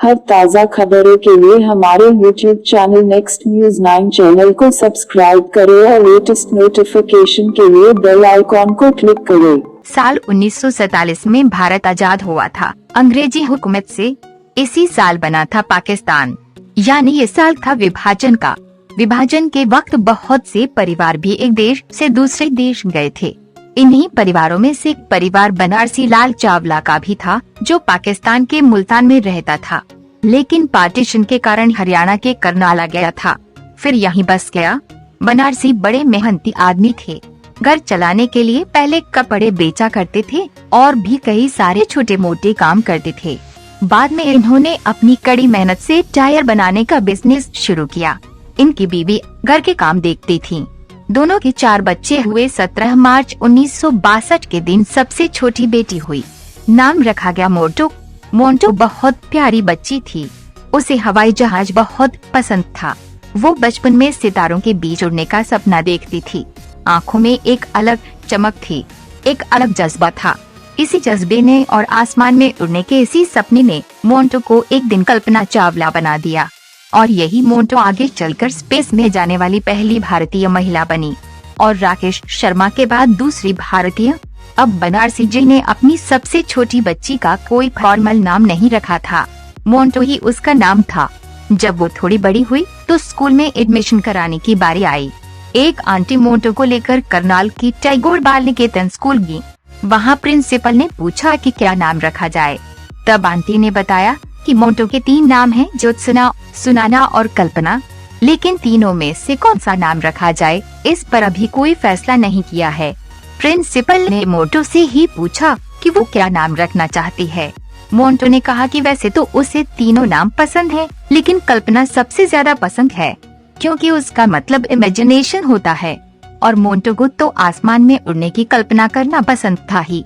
हर ताज़ा खबरों के लिए हमारे YouTube channel next news 9 channel को सब्सक्राइब करें और लेटेस्ट नोटिफिकेशन के लिए बेल आइकॉन को क्लिक करें। साल 1947 में भारत आजाद हुआ था अंग्रेजी हुकूमत से। इसी साल बना था पाकिस्तान, यानी ये साल था विभाजन का। विभाजन के वक्त बहुत से परिवार भी एक देश से दूसरे देश गए थे। इन्हीं परिवारों में से एक परिवार बनारसी लाल चावला का भी था, जो पाकिस्तान के मुल्तान में रहता था, लेकिन पार्टीशन के कारण हरियाणा के करनाल गया था, फिर यहीं बस गया। बनारसी बड़े मेहनती आदमी थे। घर चलाने के लिए पहले कपड़े बेचा करते थे और भी कई सारे छोटे मोटे काम करते थे। बाद में इन्होंने अपनी कड़ी मेहनत से टायर बनाने का बिजनेस शुरू किया। इनकी बीवी घर के काम देखती थी। दोनों के 4 बच्चे हुए। 17 मार्च 1962 के दिन सबसे छोटी बेटी हुई। नाम रखा गया मोंटो। मोंटो बहुत प्यारी बच्ची थी। उसे हवाई जहाज बहुत पसंद था। वो बचपन में सितारों के बीच उड़ने का सपना देखती थी। आँखों में एक अलग चमक थी, एक अलग जज्बा था। इसी जज्बे ने और आसमान में उड़ने के इसी सपने ने मोंटो को एक दिन कल्पना चावला बना दिया, और यही मोंटो आगे चलकर स्पेस में जाने वाली पहली भारतीय महिला बनी और राकेश शर्मा के बाद दूसरी भारतीय। अब बनारसी जी ने अपनी सबसे छोटी बच्ची का कोई फॉर्मल नाम नहीं रखा था, मोंटो ही उसका नाम था। जब वो थोड़ी बड़ी हुई तो स्कूल में एडमिशन कराने की बारी आई। एक आंटी मोंटो को लेकर करनाल की टैगोर बाल निकेतन स्कूल गई। वहाँ प्रिंसिपल ने पूछा कि क्या नाम रखा जाए। तब आंटी ने बताया कि मोंटो के 3 नाम हैं, ज्योत्सना, सुनाना और कल्पना, लेकिन तीनों में से कौन सा नाम रखा जाए इस पर अभी कोई फैसला नहीं किया है। प्रिंसिपल ने मोंटो से ही पूछा कि वो क्या नाम रखना चाहती है। मोंटो ने कहा कि वैसे तो उसे तीनों नाम पसंद है, लेकिन कल्पना सबसे ज्यादा पसंद है, क्योंकि उसका मतलब इमेजिनेशन होता है, और मोंटो को तो आसमान में उड़ने की कल्पना करना पसंद था ही।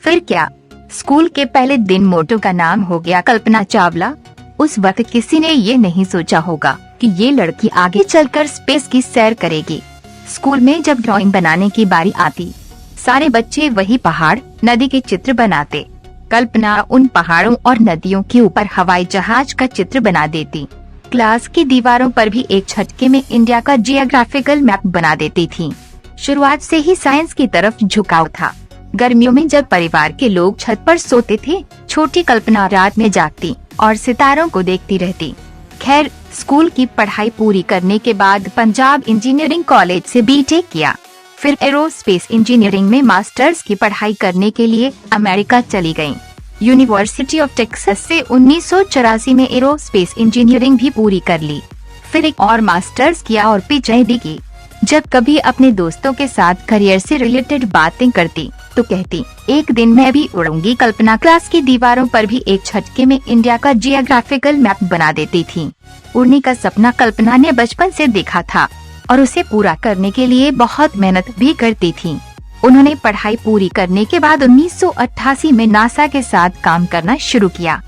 फिर क्या, स्कूल के पहले दिन मोंटो का नाम हो गया कल्पना चावला। उस वक्त किसी ने ये नहीं सोचा होगा कि ये लड़की आगे चलकर स्पेस की सैर करेगी। स्कूल में जब ड्राइंग बनाने की बारी आती, सारे बच्चे वही पहाड़, नदी के चित्र बनाते। कल्पना उन पहाड़ों और नदियों के ऊपर हवाई जहाज का चित्र बना देती। क्लास की दीवारों पर भी एक झटके में इंडिया का जियोग्राफिकल मैप बना देती थी। शुरुआत से ही साइंस की तरफ झुकाव था। गर्मियों में जब परिवार के लोग छत पर सोते थे, छोटी कल्पना रात में जागती और सितारों को देखती रहती। खैर, स्कूल की पढ़ाई पूरी करने के बाद पंजाब इंजीनियरिंग कॉलेज से बीटेक किया। फिर एरोस्पेस इंजीनियरिंग में मास्टर्स की पढ़ाई करने के लिए अमेरिका चली गयी। यूनिवर्सिटी ऑफ टेक्सास से 1984 में एरोस्पेस इंजीनियरिंग भी पूरी कर ली। फिर एक और मास्टर्स किया और पीएचडी की। जब कभी अपने दोस्तों के साथ करियर से रिलेटेड बातें करती तो कहती, एक दिन मैं भी उड़ूंगी। कल्पना क्लास की दीवारों पर भी एक झटके में इंडिया का जियोग्राफिकल मैप बना देती थी। उड़ने का सपना कल्पना ने बचपन से देखा था और उसे पूरा करने के लिए बहुत मेहनत भी करती थी। उन्होंने पढ़ाई पूरी करने के बाद 1988 में नासा के साथ काम करना शुरू किया।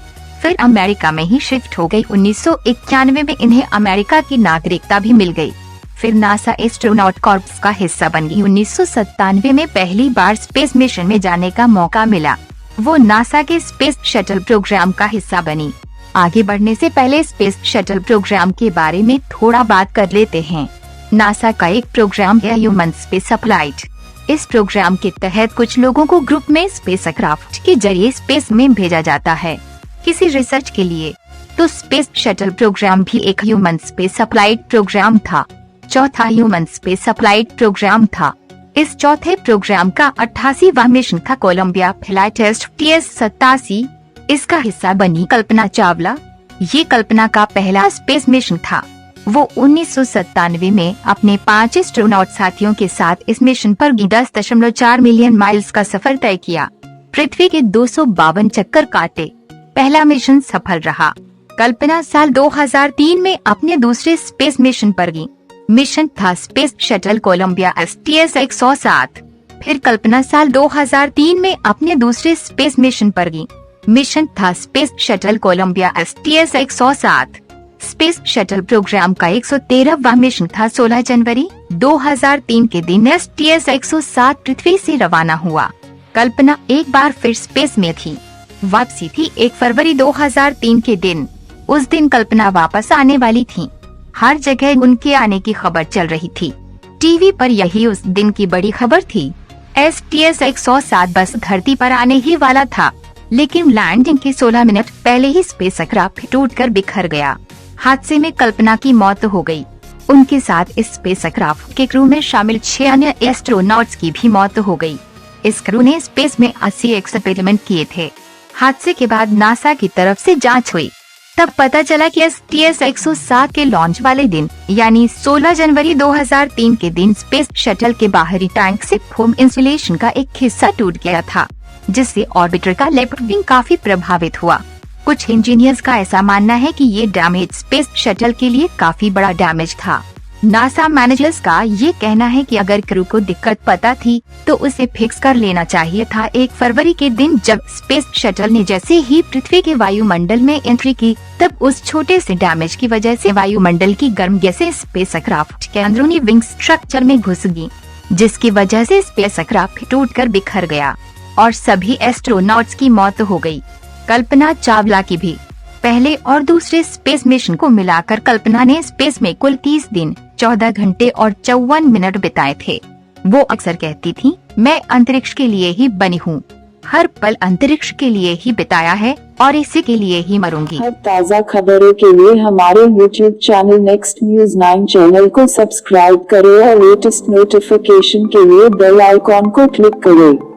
फिर अमेरिका में ही शिफ्ट हो गई। 1991 में इन्हें अमेरिका की नागरिकता भी मिल गई। फिर नासा एस्ट्रोनॉट कॉर्प्स का हिस्सा बन गई। 1997 में पहली बार स्पेस मिशन में जाने का मौका मिला। वो नासा के स्पेस शटल प्रोग्राम का हिस्सा बनी। आगे बढ़ने से पहले स्पेस शटल प्रोग्राम के बारे में थोड़ा बात कर लेते हैं। नासा का एक प्रोग्राम है ह्यूमन स्पेस फ्लाइट। इस प्रोग्राम के तहत कुछ लोगों को ग्रुप में स्पेसक्राफ्ट के जरिए स्पेस में भेजा जाता है किसी रिसर्च के लिए। तो स्पेस शटल प्रोग्राम भी एक ह्यूमन स्पेस फ्लाइट प्रोग्राम था। चौथा ह्यूमन स्पेस फ्लाइट प्रोग्राम था। इस चौथे प्रोग्राम का 88वां मिशन था कोलंबिया फ्लाइट टेस्ट TS-87। इसका हिस्सा बनी कल्पना चावला। ये कल्पना का पहला स्पेस मिशन था। वो 1997 में अपने 5 एस्ट्रोनॉट साथियों के साथ इस मिशन पर 10.4 मिलियन माइल्स का सफर तय किया। पृथ्वी के 252 चक्कर काटे। पहला मिशन सफल रहा। कल्पना साल 2003 में अपने दूसरे स्पेस मिशन पर गई। मिशन था स्पेस शटल कोलंबिया STS-107। फिर कल्पना साल 2003 में अपने दूसरे स्पेस मिशन पर गई। मिशन था space shuttle Columbia STS-107। Space shuttle program का 113वां मिशन था। 16 जनवरी 2003 के दिन STS-107 पृथ्वी से रवाना हुआ। कल्पना एक बार फिर स्पेस में थी। वापसी थी 1 फरवरी 2003 के दिन। उस दिन कल्पना वापस आने वाली थी। हर जगह उनके आने की खबर चल रही थी। टीवी पर यही उस दिन की बड़ी खबर थी। STS 107 बस धरती पर आने ही वाला था, लेकिन लैंडिंग के 16 मिनट पहले ही स्पेसक्राफ्ट टूटकर बिखर गया। हादसे में कल्पना की मौत हो गई। उनके साथ इस स्पेसक्राफ्ट के क्रू में शामिल 6 अन्य एस्ट्रोनॉट्स की भी मौत हो गई। इस क्रू ने स्पेस में 80 एक्सपेरिमेंट किए थे। हादसे के बाद नासा की तरफ से जांच हुई। तब पता चला कि STS 107 के लॉन्च वाले दिन यानी 16 जनवरी 2003 के दिन स्पेस शटल के बाहरी टैंक से फोम इंसुलेशन का एक हिस्सा टूट गया था, जिससे ऑर्बिटर का लेफ्ट विंग काफी प्रभावित हुआ। कुछ इंजीनियर्स का ऐसा मानना है कि ये डैमेज स्पेस शटल के लिए काफी बड़ा डैमेज था। नासा मैनेजर्स का ये कहना है कि अगर क्रू को दिक्कत पता थी तो उसे फिक्स कर लेना चाहिए था। 1 फरवरी के दिन जब स्पेस शटल ने जैसे ही पृथ्वी के वायुमंडल में एंट्री की, तब उस छोटे से डैमेज की वजह से वायुमंडल की गर्म गैसें स्पेसक्राफ्ट के अंदरूनी विंग स्ट्रक्चर में घुस गईं, जिसकी वजह से स्पेसक्राफ्ट टूटकर बिखर गया और सभी एस्ट्रोनॉट्स की मौत हो गई। कल्पना चावला की भी। पहले और दूसरे स्पेस मिशन को मिलाकर कल्पना ने स्पेस में कुल 30 दिन 14 घंटे और 54 मिनट बिताए थे। वो अक्सर कहती थी, मैं अंतरिक्ष के लिए ही बनी हूँ, हर पल अंतरिक्ष के लिए ही बिताया है और इसी के लिए ही मरूंगी। हर ताज़ा खबरों के लिए हमारे YouTube channel next news 9 channel को सब्सक्राइब करें और लेटेस्ट नोटिफिकेशन के लिए बेल आइकॉन को क्लिक करें।